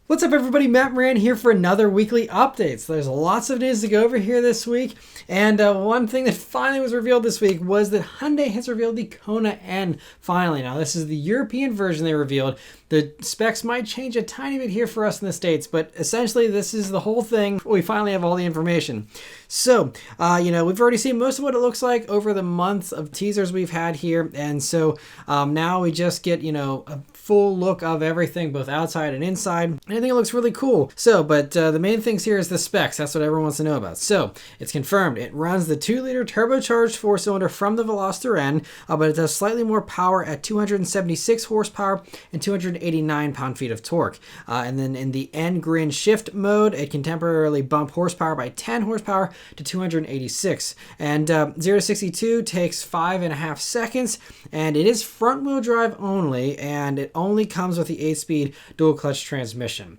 What's up everybody, Matt Maran here for another weekly update. So there's lots of news to go over here this week, and one thing that finally was revealed this week was that Hyundai has revealed the Kona N finally. Now this is the European version they revealed. The specs might change a tiny bit here for us in the States, but essentially this is the whole thing. We finally have all the information. So, we've already seen most of what it looks like over the months of teasers we've had here, and so now we just get, a full look of everything, both outside and inside, and I think it looks really cool. So, but the main things here is the specs. That's what everyone wants to know about. So, it's confirmed. It runs the 2-liter turbocharged 4-cylinder from the Veloster N, but it does slightly more power at 276 horsepower and 289 pound-feet of torque. And then in the N-Grin shift mode, it can temporarily bump horsepower by 10 horsepower to 286. And 0 to 62 takes 5.5 seconds, and it is front-wheel drive only, and it only comes with the 8-speed dual-clutch transmission.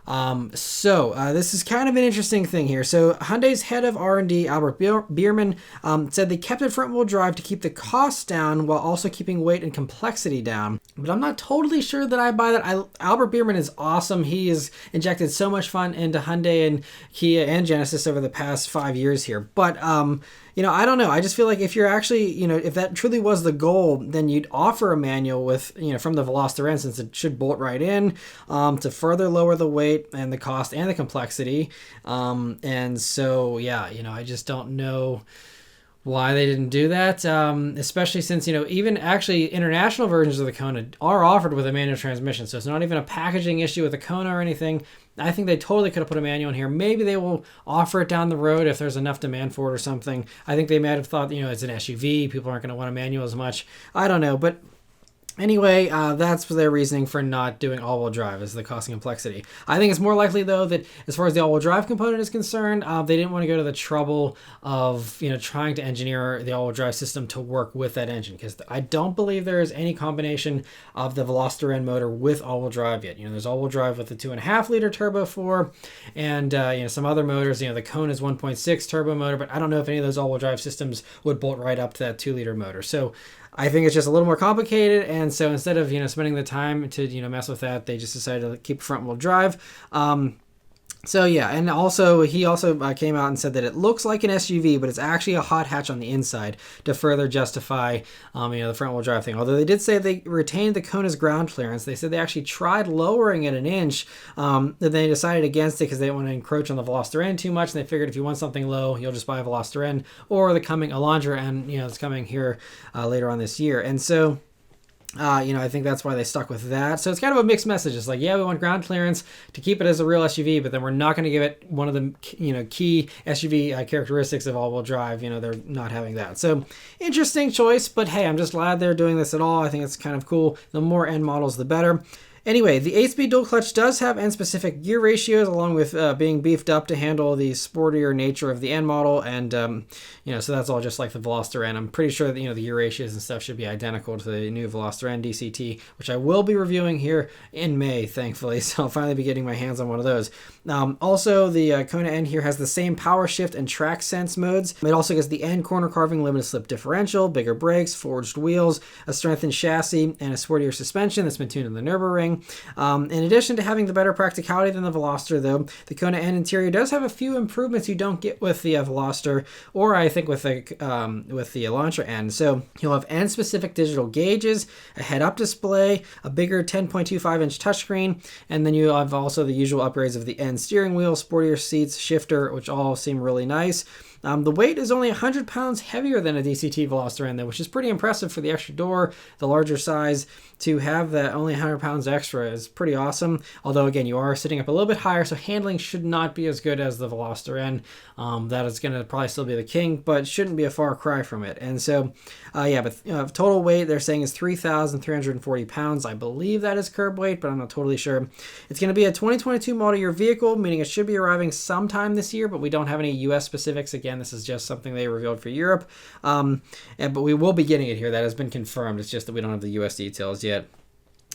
This is kind of an interesting thing here. So Hyundai's head of R&D, Albert Biermann, said they kept it front-wheel drive to keep the costs down while also keeping weight and complexity down. But I'm not totally sure that I buy that. Albert Biermann is awesome. He has injected so much fun into Hyundai and Kia and Genesis over the past 5 years here. But, I don't know. I just feel like if you're actually, if that truly was the goal, then you'd offer a manual with, from the Veloster N, since it should bolt right in, to further lower the weight and the cost and the complexity. I just don't know why they didn't do that, especially since, even actually international versions of the Kona are offered with a manual transmission, so it's not even a packaging issue with the Kona or anything. I think they totally could have put a manual in here. Maybe they will offer it down the road if there's enough demand for it or something. I think they might have thought, it's an SUV, people aren't going to want a manual as much. I don't know, but anyway, that's their reasoning for not doing all-wheel drive, is the cost and complexity. I think it's more likely, though, that as far as the all-wheel drive component is concerned, they didn't want to go to the trouble of, trying to engineer the all-wheel drive system to work with that engine, because I don't believe there is any combination of the Veloster N motor with all-wheel drive yet. There's all-wheel drive with the 2.5-liter turbo 4, and some other motors. The Kona's 1.6 turbo motor, but I don't know if any of those all-wheel drive systems would bolt right up to that 2-liter motor. So I think it's just a little more complicated, and so instead of spending the time to mess with that, they just decided to keep front-wheel drive. And also he came out and said that it looks like an SUV, but it's actually a hot hatch on the inside to further justify the front-wheel drive thing. Although they did say they retained the Kona's ground clearance. They said they actually tried lowering it an inch, then they decided against it because they didn't want to encroach on the Veloster N too much, and they figured if you want something low, you'll just buy a Veloster N or the coming Elantra N, it's coming here later on this year. And so I think that's why they stuck with that. So it's kind of a mixed message. It's like, yeah, we want ground clearance to keep it as a real SUV, but then we're not going to give it one of the, key SUV characteristics of all-wheel drive. They're not having that. So interesting choice, but hey, I'm just glad they're doing this at all. I think it's kind of cool. The more N models, the better. Anyway, the 8-speed dual clutch does have N-specific gear ratios, along with being beefed up to handle the sportier nature of the N model, and so that's all just like the Veloster N. I'm pretty sure that the gear ratios and stuff should be identical to the new Veloster N DCT, which I will be reviewing here in May, thankfully. So I'll finally be getting my hands on one of those. Also, the Kona N here has the same power shift and track sense modes. It also gets the N corner carving limited slip differential, bigger brakes, forged wheels, a strengthened chassis, and a sportier suspension that's been tuned in the Nürburgring. In addition to having the better practicality than the Veloster, though, the Kona N interior does have a few improvements you don't get with the Veloster, or I think with the Elantra N. So you'll have N-specific digital gauges, a head-up display, a bigger 10.25-inch touchscreen, and then you have also the usual upgrades of the N steering wheel, sportier seats, shifter, which all seem really nice. The weight is only 100 pounds heavier than a DCT Veloster N, though, which is pretty impressive for the extra door, the larger size. To have that only 100 pounds extra is pretty awesome. Although, again, you are sitting up a little bit higher, so handling should not be as good as the Veloster N. That is going to probably still be the king, but shouldn't be a far cry from it. And so, total weight they're saying is 3,340 pounds. I believe that is curb weight, but I'm not totally sure. It's going to be a 2022 model year vehicle, meaning it should be arriving sometime this year, but we don't have any U.S. specifics. Again, this is just something they revealed for Europe. But we will be getting it here. That has been confirmed. It's just that we don't have the U.S. details yet.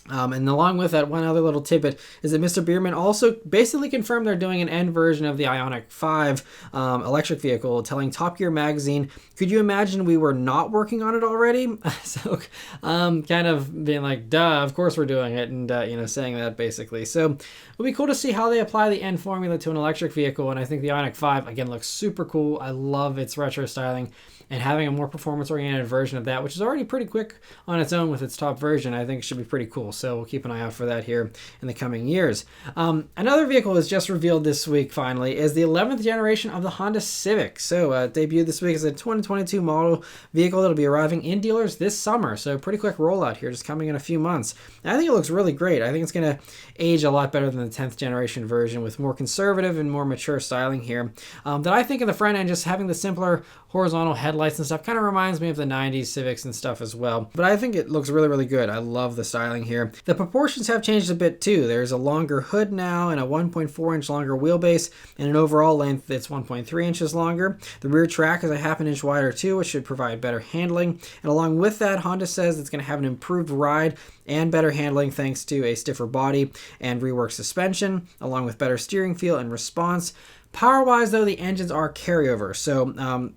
And along with that, one other little tidbit is that Mr. Bierman also basically confirmed they're doing an N version of the Ioniq 5 electric vehicle, telling Top Gear magazine, "Could you imagine we were not working on it already?" So kind of being like, duh, of course we're doing it, and saying that basically. So it'll be cool to see how they apply the N formula to an electric vehicle, and I think the Ioniq 5, again, looks super cool. I love its retro styling, and having a more performance-oriented version of that, which is already pretty quick on its own with its top version, I think should be pretty cool. So we'll keep an eye out for that here in the coming years. Another vehicle was just revealed this week, finally, is the 11th generation of the Honda Civic. So debuted this week as a 2022 model vehicle that'll be arriving in dealers this summer. So pretty quick rollout here, just coming in a few months. And I think it looks really great. I think it's going to age a lot better than the 10th generation version with more conservative and more mature styling here. That I think in the front end, just having the simpler horizontal headlights and stuff kind of reminds me of the 90s Civics and stuff as well. But I think it looks really, really good. I love the styling here. The proportions have changed a bit too. There's a longer hood now and a 1.4 inch longer wheelbase, and an overall length that's 1.3 inches longer. The rear track is a half an inch wider too, which should provide better handling. And along with that, Honda says it's going to have an improved ride and better handling thanks to a stiffer body and reworked suspension, along with better steering feel and response. Power-wise, though, the engines are carryover. So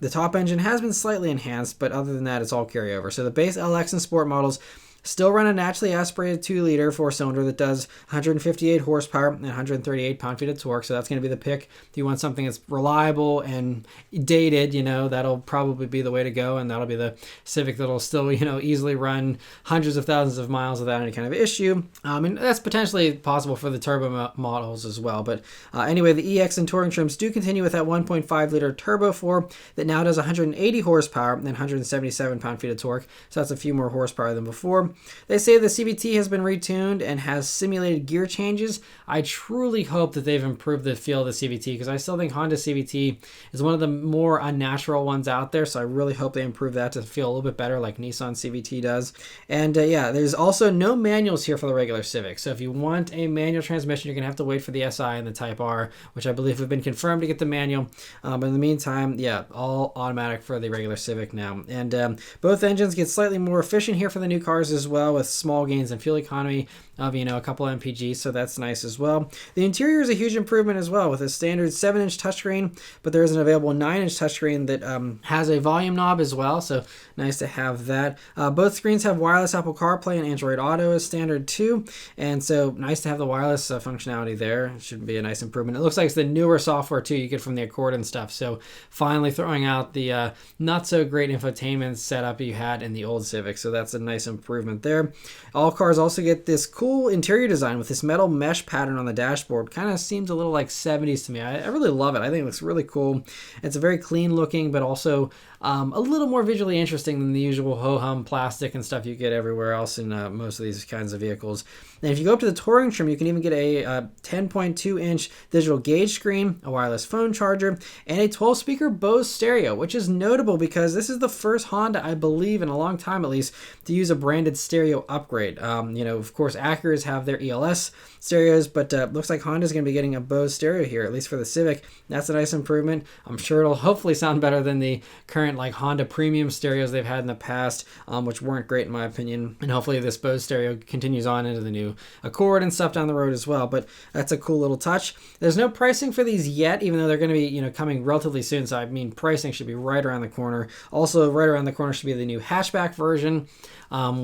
the top engine has been slightly enhanced, but other than that, it's all carryover. So the base LX and Sport models still run a naturally aspirated 2-liter 4-cylinder that does 158 horsepower and 138 pound-feet of torque. So that's going to be the pick. If you want something that's reliable and dated, that'll probably be the way to go. And that'll be the Civic that'll still, easily run hundreds of thousands of miles without any kind of issue. And that's potentially possible for the turbo models as well. But anyway, the EX and Touring trims do continue with that 1.5-liter turbo 4 that now does 180 horsepower and 177 pound-feet of torque. So that's a few more horsepower than before. They say the CVT has been retuned and has simulated gear changes. I truly hope that they've improved the feel of the CVT, because I still think Honda CVT is one of the more unnatural ones out there. So I really hope they improve that to feel a little bit better like Nissan CVT does. And there's also no manuals here for the regular Civic. So if you want a manual transmission, you're going to have to wait for the SI and the Type R, which I believe have been confirmed to get the manual. But in the meantime, all automatic for the regular Civic now. And both engines get slightly more efficient here for the new cars as well, with small gains in fuel economy of a couple mpg, so that's nice as well. The interior is a huge improvement as well, with a standard 7-inch touchscreen, but there is an available 9-inch touchscreen that has a volume knob as well, so nice to have that. Both screens have wireless Apple CarPlay and Android Auto as standard too, and so nice to have the wireless functionality there. It should be a nice improvement. It looks like it's the newer software too you get from the Accord and stuff, so finally throwing out the not so great infotainment setup you had in the old Civic, so that's a nice improvement there. All cars also get this cool interior design with this metal mesh pattern on the dashboard. Kind of seems a little like 70s to me. I really love it. I think it looks really cool. It's a very clean looking, but also a little more visually interesting than the usual ho-hum plastic and stuff you get everywhere else in most of these kinds of vehicles. And if you go up to the Touring trim, you can even get a 10.2-inch digital gauge screen, a wireless phone charger, and a 12-speaker Bose stereo, which is notable because this is the first Honda, I believe, in a long time at least, to use a branded stereo upgrade. Of course, Acuras have their ELS stereos, but looks like Honda's going to be getting a Bose stereo here, at least for the Civic. That's a nice improvement. I'm sure it'll hopefully sound better than the current Honda premium stereos they've had in the past, which weren't great in my opinion. And hopefully this Bose stereo continues on into the new Accord and stuff down the road as well. But that's a cool little touch. There's no pricing for these yet, even though they're going to be coming relatively soon. So I mean, pricing should be right around the corner. Also, right around the corner should be the new hatchback version,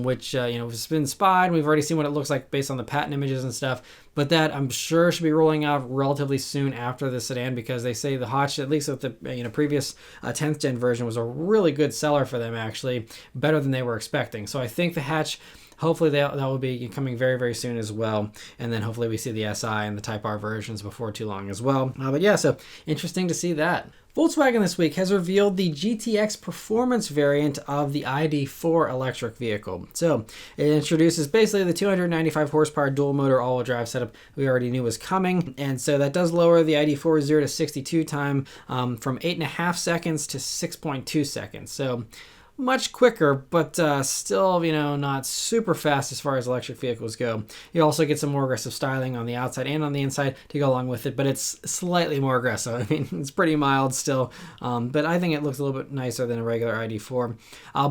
which has been spied. We've already seen what it looks like based on the patent images and stuff. But that I'm sure should be rolling out relatively soon after the sedan, because they say the hatch, at least with the previous 10th gen version, was a really good seller for them, actually better than they were expecting. So I think the hatch, hopefully that will be coming very, very soon as well. And then hopefully we see the SI and the Type R versions before too long as well. So interesting to see that. Volkswagen this week has revealed the GTX performance variant of the ID.4 electric vehicle. So it introduces basically the 295 horsepower dual motor all-wheel drive setup we already knew was coming. And so that does lower the ID.4 0 to 62 time from 8.5 seconds to 6.2 seconds. So much quicker, but still, not super fast as far as electric vehicles go. You also get some more aggressive styling on the outside and on the inside to go along with it, but it's slightly more aggressive. I mean, it's pretty mild still, but I think it looks a little bit nicer than a regular ID.4.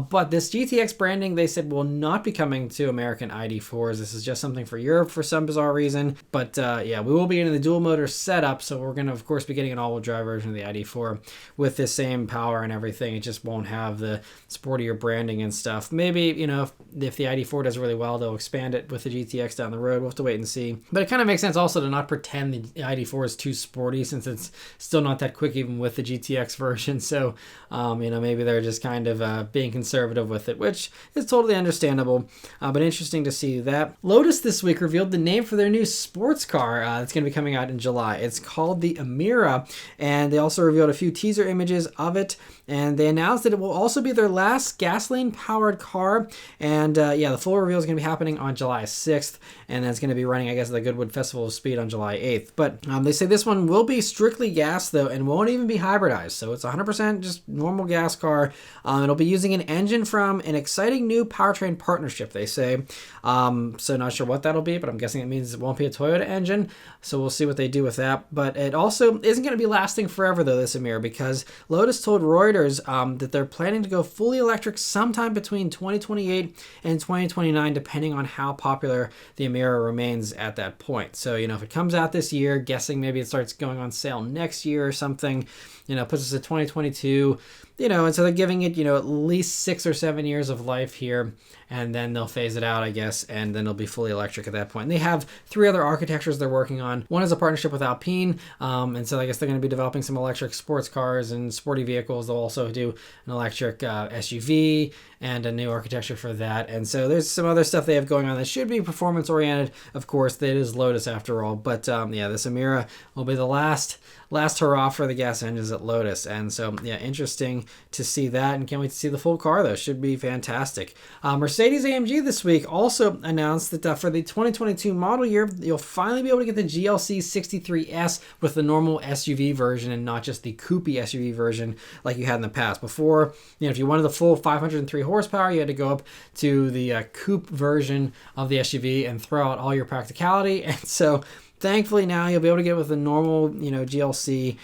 But this GTX branding, they said, will not be coming to American ID.4s. This is just something for Europe for some bizarre reason. But yeah, we will be getting the dual motor setup, so we're going to, of course, be getting an all-wheel drive version of the ID.4 with the same power and everything. It just won't have the sportier branding and stuff. Maybe, if the ID.4 does really well, they'll expand it with the GTX down the road. We'll have to wait and see. But it kind of makes sense also to not pretend the ID.4 is too sporty, since it's still not that quick even with the GTX version. So, maybe they're just kind of being conservative with it, which is totally understandable, but interesting to see that. Lotus this week revealed the name for their new sports car that's going to be coming out in July. It's called the Emira, and they also revealed a few teaser images of it, and they announced that it will also be their last gasoline-powered car, and the full reveal is going to be happening on July 6th, and that's going to be running, I guess, at the Goodwood Festival of Speed on July 8th. But they say this one will be strictly gas, though, and won't even be hybridized, so it's 100% just normal gas car. It'll be using an engine from an exciting new powertrain partnership, they say. So not sure what that'll be, but I'm guessing it means it won't be a Toyota engine, so we'll see what they do with that. But it also isn't going to be lasting forever, though, this Emira, because Lotus told Reuters that they're planning to go fully electric sometime between 2028 and 2029, depending on how popular the Emira remains at that point. So, if it comes out this year, guessing maybe it starts going on sale next year or something, puts us at 2022, and so they're giving it, at least 6 or 7 years of life here, and then they'll phase it out, I guess, and then it'll be fully electric at that point. And they have 3 other architectures they're working on. One is a partnership with Alpine, and so I guess they're going to be developing some electric sports cars and sporty vehicles. They'll also do an electric SUV and a new architecture for that. And so there's some other stuff they have going on that should be performance oriented. Of course, it is Lotus after all, but this Emira will be the last hurrah for the gas engines at Lotus. And so, interesting to see that, and can't wait to see the full car, though. Should be fantastic. Mercedes-AMG this week also announced that for the 2022 model year, you'll finally be able to get the GLC 63S with the normal SUV version and not just the coupe SUV version like you had in the past. Before, if you wanted the full 503 horsepower, you had to go up to the coupe version of the SUV and throw out all your practicality. And so thankfully now you'll be able to get with the normal, GLC,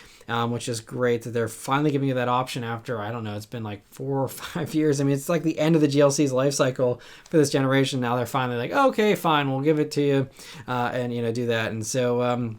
which is great that they're finally giving you that option after, I don't know, it's been like 4 or 5 years. I mean, it's like the end of the GLC's life cycle for this generation. Now they're finally like, okay, fine, we'll give it to you, and, do that. And so,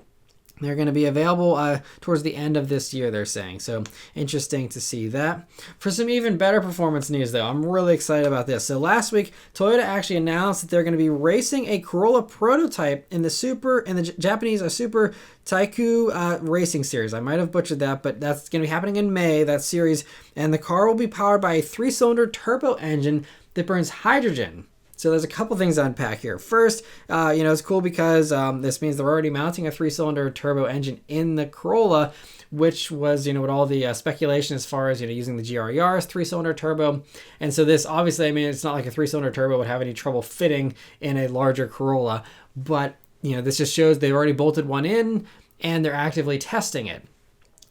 they're going to be available towards the end of this year, they're saying. So interesting to see that. For some even better performance news, though, I'm really excited about this. So last week, Toyota actually announced that they're going to be racing a Corolla prototype in the Japanese Super Taiku racing series. I might have butchered that, but that's going to be happening in May, that series. And the car will be powered by a 3-cylinder turbo engine that burns hydrogen. So there's a couple things to unpack here. First, it's cool because this means they're already mounting a 3-cylinder turbo engine in the Corolla, which was, with all the speculation as far as, using the GR Yaris 3-cylinder turbo. And so this, obviously, it's not like a 3-cylinder turbo would have any trouble fitting in a larger Corolla. But, this just shows they've already bolted one in and they're actively testing it.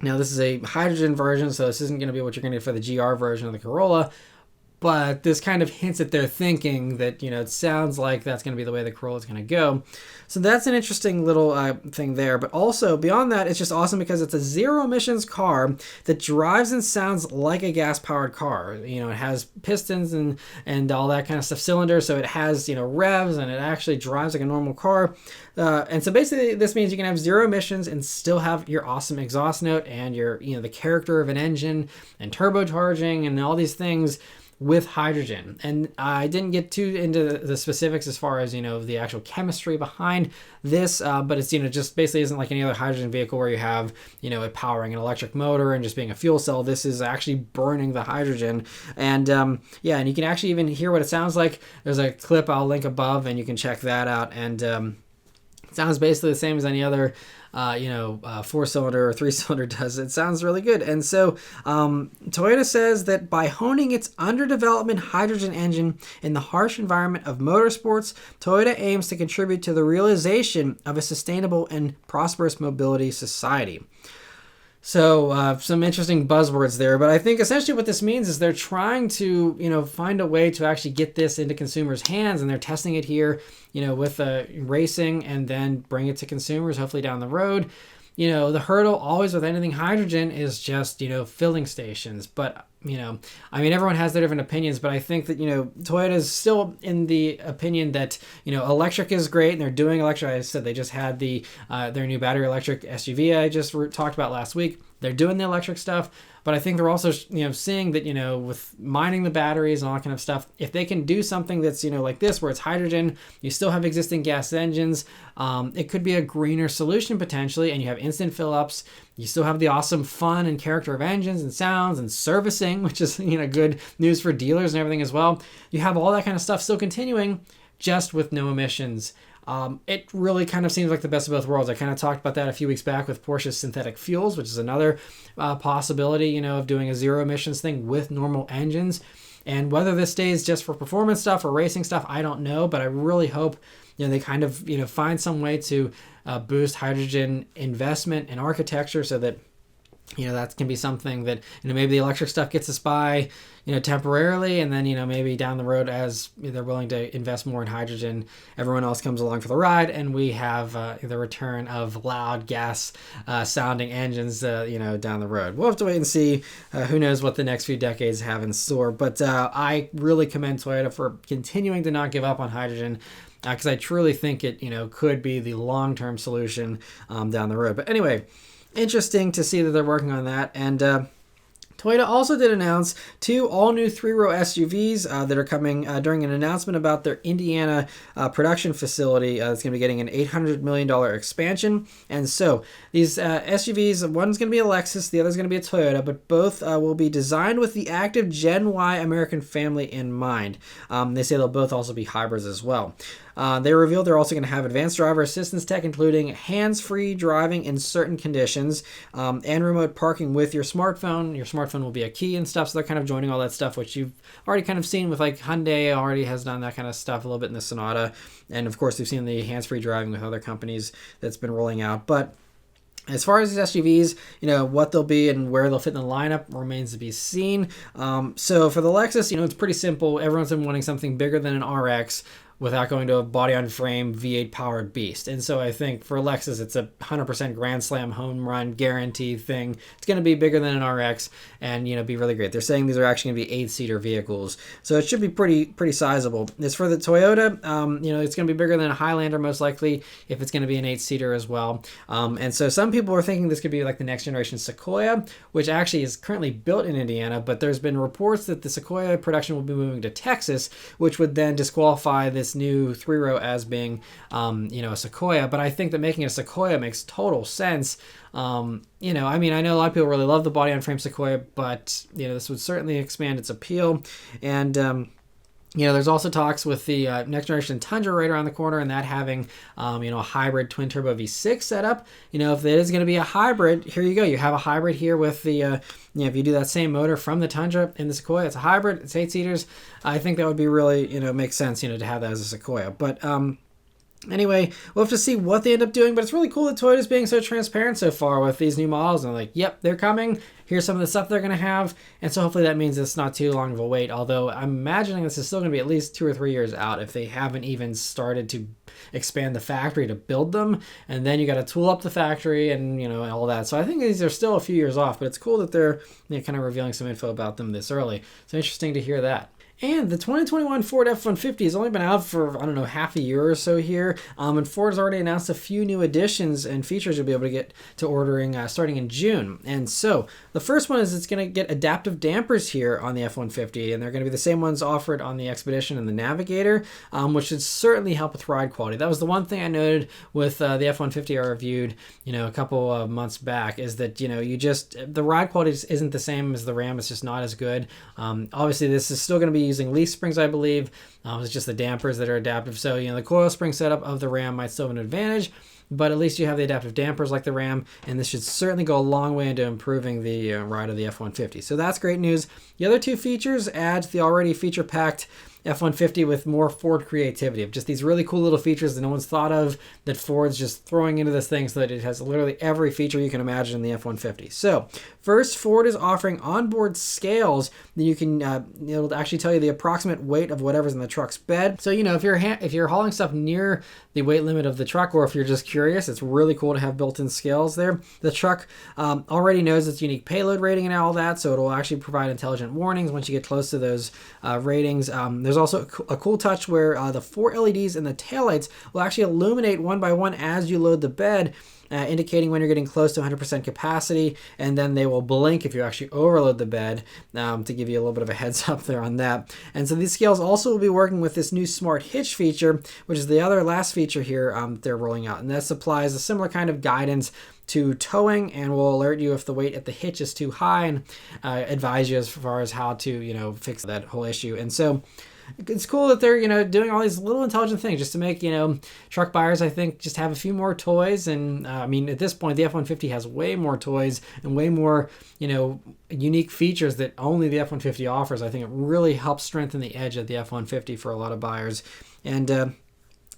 Now, this is a hydrogen version, so this isn't going to be what you're going to get for the GR version of the Corolla. But this kind of hints at their thinking that, it sounds like that's going to be the way the Corolla is going to go. So that's an interesting little thing there. But also, beyond that, it's just awesome because it's a zero-emissions car that drives and sounds like a gas-powered car. It has pistons and all that kind of stuff, cylinders, so it has, revs, and it actually drives like a normal car. And so basically, this means you can have zero emissions and still have your awesome exhaust note and your, the character of an engine and turbocharging and all these things with hydrogen. And I didn't get too into the specifics as far as, the actual chemistry behind this, but it's, just basically isn't like any other hydrogen vehicle where you have, it powering an electric motor and just being a fuel cell. This is actually burning the hydrogen. And and you can actually even hear what it sounds like. There's a clip I'll link above and you can check that out. And it sounds basically the same as any other 4-cylinder or 3-cylinder does. It sounds really good. And so Toyota says that by honing its under development hydrogen engine in the harsh environment of motorsports, Toyota aims to contribute to the realization of a sustainable and prosperous mobility society. So some interesting buzzwords there, but I think essentially what this means is they're trying to, find a way to actually get this into consumers' hands, and they're testing it here, with racing, and then bring it to consumers hopefully down the road. The hurdle always with anything hydrogen is just, filling stations. But, everyone has their different opinions, but I think that, Toyota is still in the opinion that, electric is great, and they're doing electric. I said they just had their new battery electric SUV I just talked about last week. They're doing the electric stuff, but I think they're also, seeing that, with mining the batteries and all that kind of stuff, if they can do something that's, like this, where it's hydrogen, you still have existing gas engines, it could be a greener solution potentially, and you have instant fill-ups. You still have the awesome fun and character of engines and sounds and servicing, which is, good news for dealers and everything as well. You have all that kind of stuff still continuing, just with no emissions. It really kind of seems like the best of both worlds. I kind of talked about that a few weeks back with Porsche's synthetic fuels, which is another possibility, of doing a zero emissions thing with normal engines. And whether this stays just for performance stuff or racing stuff, I don't know. But I really hope, they kind of, find some way to boost hydrogen investment and architecture so that, that can be something that, maybe the electric stuff gets us by, temporarily, and then, maybe down the road, as they're willing to invest more in hydrogen, everyone else comes along for the ride, and we have the return of loud gas sounding engines, down the road. We'll have to wait and see. Who knows what the next few decades have in store, but I really commend Toyota for continuing to not give up on hydrogen, because I truly think it, could be the long-term solution down the road. But anyway, interesting to see that they're working on that. And Toyota also did announce 2 all-new 3-row SUVs that are coming during an announcement about their Indiana production facility that's going to be getting an $800 million expansion. And so these SUVs, one's going to be a Lexus, the other's going to be a Toyota, but both will be designed with the active Gen Y American family in mind. They say they'll both also be hybrids as well. They revealed they're also going to have advanced driver assistance tech, including hands-free driving in certain conditions, and remote parking with your smartphone. Your smartphone will be a key and stuff, so they're kind of joining all that stuff, which you've already kind of seen with, like, Hyundai already has done that kind of stuff a little bit in the Sonata. And, of course, we've seen the hands-free driving with other companies that's been rolling out. But as far as these SUVs, what they'll be and where they'll fit in the lineup remains to be seen. So for the Lexus, it's pretty simple. Everyone's been wanting something bigger than an RX without going to a body-on-frame V8 powered beast. And so I think for Lexus, it's a 100% Grand Slam home run guarantee thing. It's going to be bigger than an RX and, be really great. They're saying these are actually going to be 8-seater vehicles. So it should be pretty sizable. As for the Toyota, it's going to be bigger than a Highlander most likely, if it's going to be an 8-seater as well. And so some people are thinking this could be like the next generation Sequoia, which actually is currently built in Indiana, but there's been reports that the Sequoia production will be moving to Texas, which would then disqualify this new 3-row as being, a Sequoia. But I think that making a Sequoia makes total sense. I know a lot of people really love the body-on-frame Sequoia, but, this would certainly expand its appeal. And, there's also talks with the next generation Tundra right around the corner, and that having, a hybrid twin turbo V6 setup. If it is going to be a hybrid, here you go. You have a hybrid here with the, if you do that same motor from the Tundra in the Sequoia, it's a hybrid, it's 8-seaters. I think that would be really, make sense, to have that as a Sequoia. But, anyway, we'll have to see what they end up doing, but it's really cool that Toyota's being so transparent so far with these new models. And they're like, yep, they're coming. Here's some of the stuff they're going to have. And so hopefully that means it's not too long of a wait, although I'm imagining this is still going to be at least 2 or 3 years out if they haven't even started to expand the factory to build them. And then you got to tool up the factory and, all that. So I think these are still a few years off, but it's cool that they're kind of revealing some info about them this early. It's interesting to hear that. And the 2021 Ford F-150 has only been out for, half a year or so here. And Ford has already announced a few new additions and features you'll be able to get to ordering starting in June. And so the first one is it's going to get adaptive dampers here on the F-150. And they're going to be the same ones offered on the Expedition and the Navigator, which should certainly help with ride quality. That was the one thing I noted with the F-150 I reviewed, a couple of months back, is that, the ride quality just isn't the same as the Ram. It's just not as good. Obviously, this is still going to be using leaf springs, I believe. It's just the dampers that are adaptive. So, the coil spring setup of the Ram might still have an advantage, but at least you have the adaptive dampers like the Ram, and this should certainly go a long way into improving the ride of the F-150. So that's great news. The other 2 features add to the already feature-packed F-150 with more Ford creativity of just these really cool little features that no one's thought of, that Ford's just throwing into this thing so that it has literally every feature you can imagine in the F-150. So first, Ford is offering onboard scales that you can, it'll actually tell you the approximate weight of whatever's in the truck's bed. So, if you're hauling stuff near the weight limit of the truck, or if you're just curious, it's really cool to have built-in scales there. The truck already knows its unique payload rating and all that, so it will actually provide intelligent warnings once you get close to those ratings. There's also a cool touch where the 4 LEDs in the taillights will actually illuminate one by one as you load the bed, indicating when you're getting close to 100% capacity, and then they will blink if you actually overload the bed, to give you a little bit of a heads up there on that. And so these scales also will be working with this new smart hitch feature, which is the other last feature here they're rolling out, and that supplies a similar kind of guidance to towing and will alert you if the weight at the hitch is too high, and advise you as far as how to fix that whole issue. And so it's cool that they're doing all these little intelligent things just to make truck buyers, I think, just have a few more toys. And at this point the F-150 has way more toys and way more unique features that only the F-150 offers. I think it really helps strengthen the edge of the F-150 for a lot of buyers. And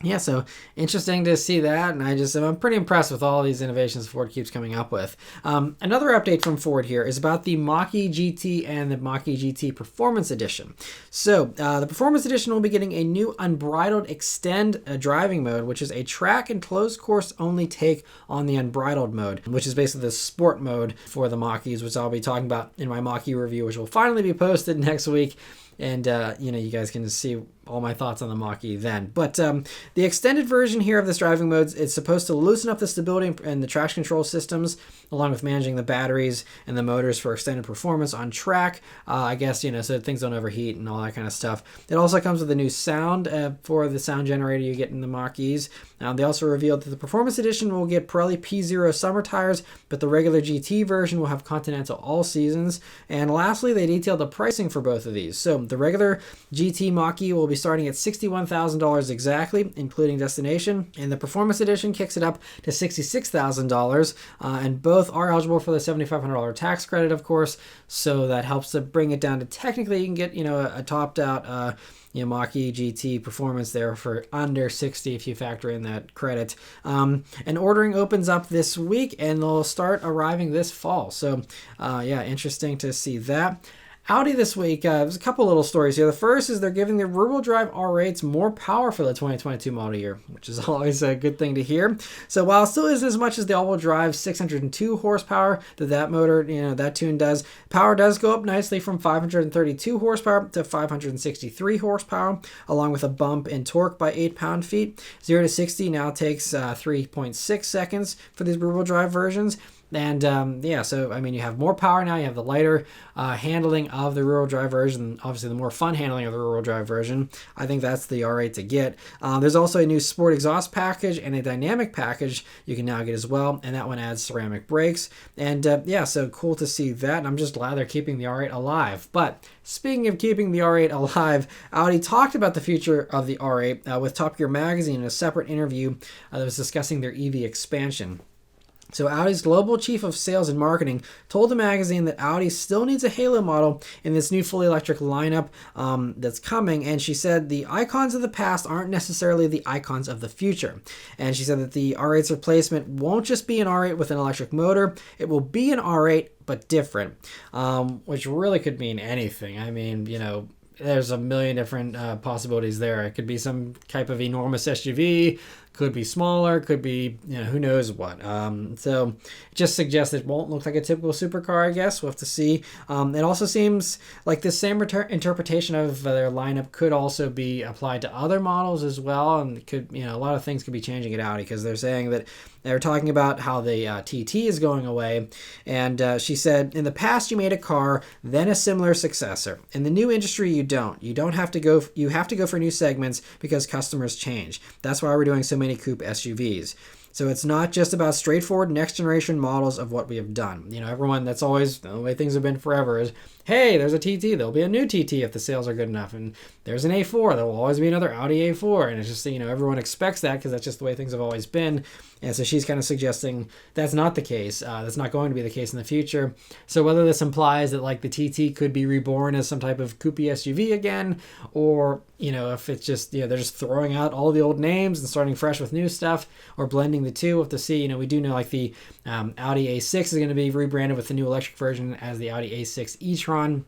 yeah, so interesting to see that, and I'm pretty impressed with all these innovations Ford keeps coming up with. Another update from Ford here is about the Mach-E GT and the Mach-E GT Performance Edition. So the Performance Edition will be getting a new unbridled extend driving mode, which is a track and closed course only take on the unbridled mode, which is basically the sport mode for the Mach-Es, which I'll be talking about in my Mach-E review, which will finally be posted next week. And, you guys can see all my thoughts on the Mach-E then. But the extended version here of this driving mode is supposed to loosen up the stability and the traction control systems, along with managing the batteries and the motors for extended performance on track, I guess, so things don't overheat and all that kind of stuff. It also comes with a new sound for the sound generator you get in the Mach-Es. They also revealed that the Performance Edition will get Pirelli P0 summer tires, but the regular GT version will have Continental all seasons. And lastly, they detailed the pricing for both of these. So the regular GT Mach-E will be starting at $61,000 exactly, including destination, and the Performance Edition kicks it up to $66,000, and both are eligible for the $7,500 tax credit, of course, so that helps to bring it down to technically you can get a topped out Mach-E GT Performance there for under $60,000 if you factor in that credit. And ordering opens up this week, and they'll start arriving this fall. So yeah, interesting to see that. Audi this week, there's a couple little stories here. The first is they're giving the rear-wheel drive R8s more power for the 2022 model year, which is always a good thing to hear. So while it still isn't as much as the all-wheel drive 602 horsepower that motor, that tune does, power does go up nicely from 532 horsepower to 563 horsepower, along with a bump in torque by 8 pound-feet. 0 to 60 now takes 3.6 seconds for these rear-wheel drive versions. And yeah, so you have more power now. You have the lighter handling of the rear-wheel drive version, obviously the more fun handling of the rear-wheel drive version. I think that's the R8 to get. There's also a new sport exhaust package and a dynamic package you can now get as well, and that one adds ceramic brakes. And yeah, so cool to see that. And I'm just glad they're keeping the R8 alive. But speaking of keeping the R8 alive, Audi talked about the future of the R8 with Top Gear magazine in a separate interview that was discussing their EV expansion. So Audi's global chief of sales and marketing told the magazine that Audi still needs a halo model in this new fully electric lineup that's coming. And she said the icons of the past aren't necessarily the icons of the future. And she said that the R8's replacement won't just be an R8 with an electric motor. It will be an R8, but different, which really could mean anything. There's a million different possibilities there. It could be some type of enormous SUV, could be smaller, could be, who knows what. So it just suggests it won't look like a typical supercar, I guess. We'll have to see. It also seems like the same interpretation of their lineup could also be applied to other models as well. And it could, a lot of things could be changing at Audi, because they're saying that they're talking about how the TT is going away. And she said, in the past, you made a car, then a similar successor. In the new industry, you don't. You have to go for new segments because customers change. That's why we're doing so many coupe SUVs. So it's not just about straightforward next generation models of what we have done. Everyone, that's always the way things have been forever is, hey, there's a TT, there'll be a new TT if the sales are good enough. And there's an A4, there will always be another Audi A4. And it's just, everyone expects that because that's just the way things have always been. And so she's kind of suggesting that's not the case. That's not going to be the case in the future. So whether this implies that like the TT could be reborn as some type of coupe SUV again, or, if it's just, they're just throwing out all the old names and starting fresh with new stuff, or blending the two, we'll have to see. We do know like the Audi A6 is going to be rebranded with the new electric version as the Audi A6 e-tron.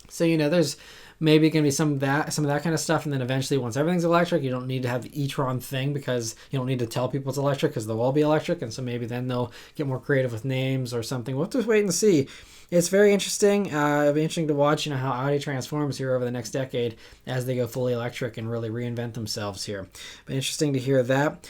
So, there's maybe going to be some of that kind of stuff. And then eventually, once everything's electric, you don't need to have the e-tron thing because you don't need to tell people it's electric because they'll all be electric. And so maybe then they'll get more creative with names or something. We'll have to wait and see. It's very interesting. It'll be interesting to watch, how Audi transforms here over the next decade as they go fully electric and really reinvent themselves here. But interesting to hear that.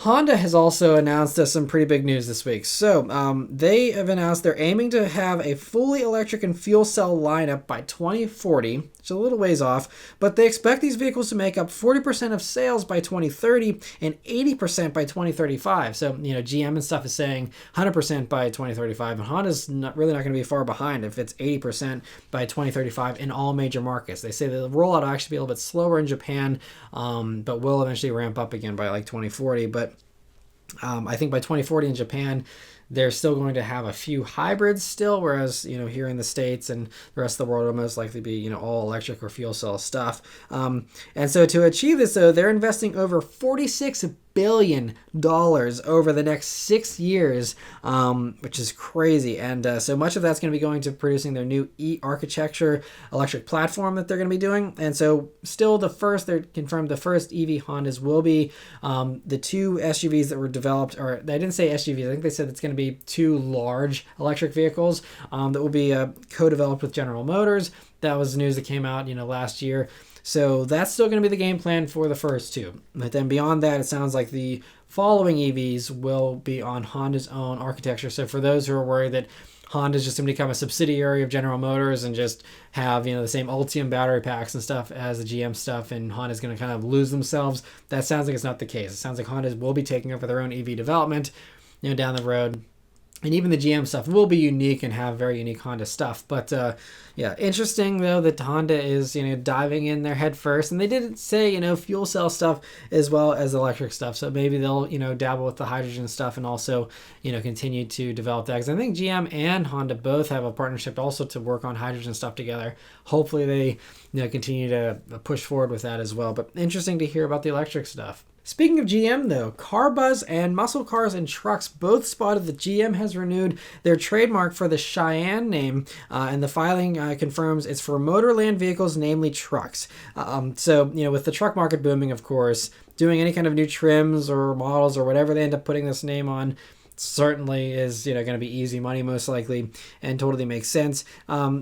Honda has also announced some pretty big news this week. So they have announced they're aiming to have a fully electric and fuel cell lineup by 2040. It's a little ways off, but they expect these vehicles to make up 40% of sales by 2030 and 80% by 2035. So, GM and stuff is saying 100% by 2035, and Honda's really not going to be far behind if it's 80% by 2035 in all major markets. They say the rollout will actually be a little bit slower in Japan, but will eventually ramp up again by like 2040. But I think by 2040 in Japan, they're still going to have a few hybrids still, whereas, here in the States and the rest of the world will most likely be, all electric or fuel cell stuff. And so to achieve this, though, they're investing over $46 billion over the next 6 years, which is crazy. And so much of that's going to be going to producing their new E-architecture electric platform that they're going to be doing. And so still they're confirmed the first EV Hondas will be the two SUVs that were developed, or they didn't say SUVs, I think they said it's going to be two large electric vehicles that will be co-developed with General Motors. That was news that came out, last year. So that's still going to be the game plan for the first two. But then beyond that, it sounds like the following EVs will be on Honda's own architecture. So for those who are worried that Honda's just going to become a subsidiary of General Motors and just have, the same Ultium battery packs and stuff as the GM stuff, and Honda's going to kind of lose themselves, that sounds like it's not the case. It sounds like Honda will be taking over their own EV development, down the road. And even the GM stuff will be unique and have very unique Honda stuff. But interesting though that Honda is diving in there head first, and they didn't say fuel cell stuff as well as electric stuff. So maybe they'll dabble with the hydrogen stuff and also continue to develop that. Because I think GM and Honda both have a partnership also to work on hydrogen stuff together. Hopefully they continue to push forward with that as well. But interesting to hear about the electric stuff. Speaking of GM, though, Car Buzz and Muscle Cars and Trucks both spotted that GM has renewed their trademark for the Cheyenne name, and the filing confirms it's for motorland vehicles, namely trucks. So, with the truck market booming, of course, doing any kind of new trims or models or whatever they end up putting this name on certainly is going to be easy money most likely and totally makes sense.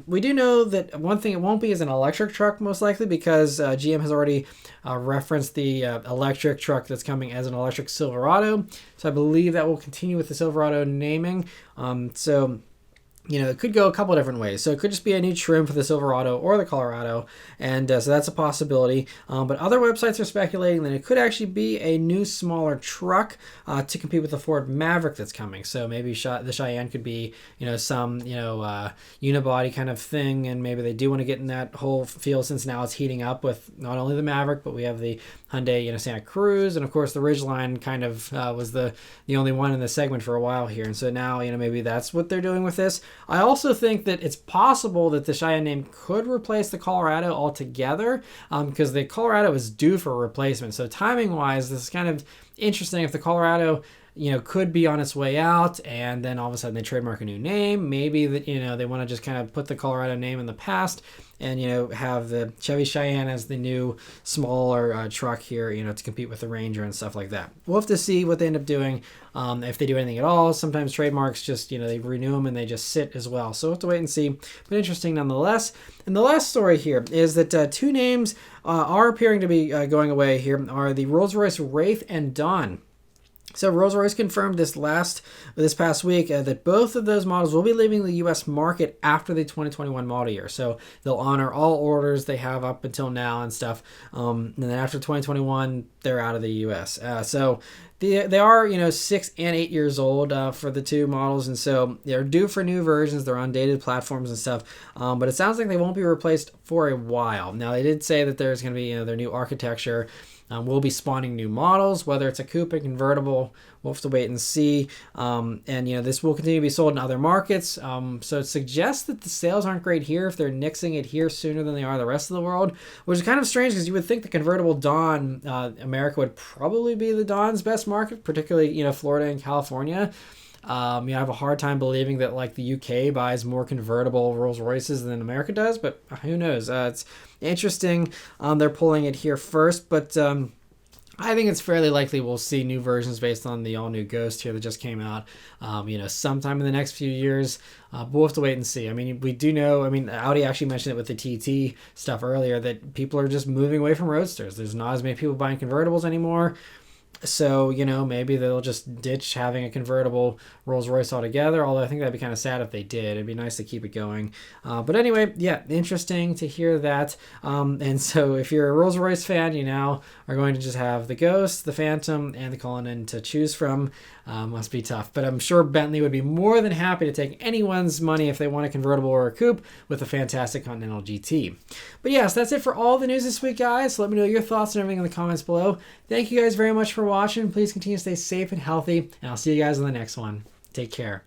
We do know that one thing it won't be is an electric truck most likely because GM has already referenced the electric truck that's coming as an electric Silverado. So I believe that will continue with the Silverado naming. It could go a couple different ways. So it could just be a new trim for the Silverado or the Colorado, and so that's a possibility. But other websites are speculating that it could actually be a new, smaller truck to compete with the Ford Maverick that's coming. So maybe the Cheyenne could be, some, unibody kind of thing, and maybe they do want to get in that whole field since now it's heating up with not only the Maverick, but we have the Hyundai, Santa Cruz, and of course the Ridgeline kind of was the only one in the segment for a while here. And so now, maybe that's what they're doing with this. I also think that it's possible that the Cheyenne name could replace the Colorado altogether because the Colorado is due for a replacement. So timing-wise, this is kind of interesting. If the Colorado could be on its way out, and then all of a sudden they trademark a new name. Maybe that they want to just kind of put the Colorado name in the past, and have the Chevy Cheyenne as the new smaller truck here, to compete with the Ranger and stuff like that. We'll have to see what they end up doing, if they do anything at all. Sometimes trademarks just they renew them and they just sit as well. So we'll have to wait and see. But interesting nonetheless. And the last story here is that two names are appearing to be going away here are the Rolls-Royce Wraith and Dawn. So Rolls-Royce confirmed this past week that both of those models will be leaving the U.S. market after the 2021 model year. So they'll honor all orders they have up until now and stuff. And then after 2021, they're out of the U.S. So they are 6 and 8 years old for the two models, and so they're due for new versions. They're on dated platforms and stuff, but it sounds like they won't be replaced for a while. Now they did say that there's going to be their new architecture. We'll be spawning new models, whether it's a coupe or convertible. We'll have to wait and see. And this will continue to be sold in other markets. So it suggests that the sales aren't great here if they're nixing it here sooner than they are the rest of the worord, which is kind of strange because you would think the convertible Dawn, America would probably be the Dawn's best market, particularly Florida and California. I have a hard time believing that like the UK buys more convertible Rolls Royces than America does, but who knows? It's interesting. They're pulling it here first, but I think it's fairly likely we'll see new versions based on the all-new Ghost here that just came out, sometime in the next few years. We'll have to wait and see. I mean, we do know, Audi actually mentioned it with the TT stuff earlier, that people are just moving away from Roadsters. There's not as many people buying convertibles anymore. So, maybe they'll just ditch having a convertible Rolls-Royce altogether, although I think that'd be kind of sad if they did. It'd be nice to keep it going. But anyway, yeah, interesting to hear that. And so if you're a Rolls-Royce fan, you now are going to just have the Ghost, the Phantom, and the Kona N to choose from. Must be tough. But I'm sure Bentley would be more than happy to take anyone's money if they want a convertible or a coupe with a fantastic Continental GT. But yes, that's it for all the news this week, guys. So let me know your thoughts and everything in the comments below. Thank you guys very much for watching. Please continue to stay safe and healthy, and I'll see you guys on the next one. Take care.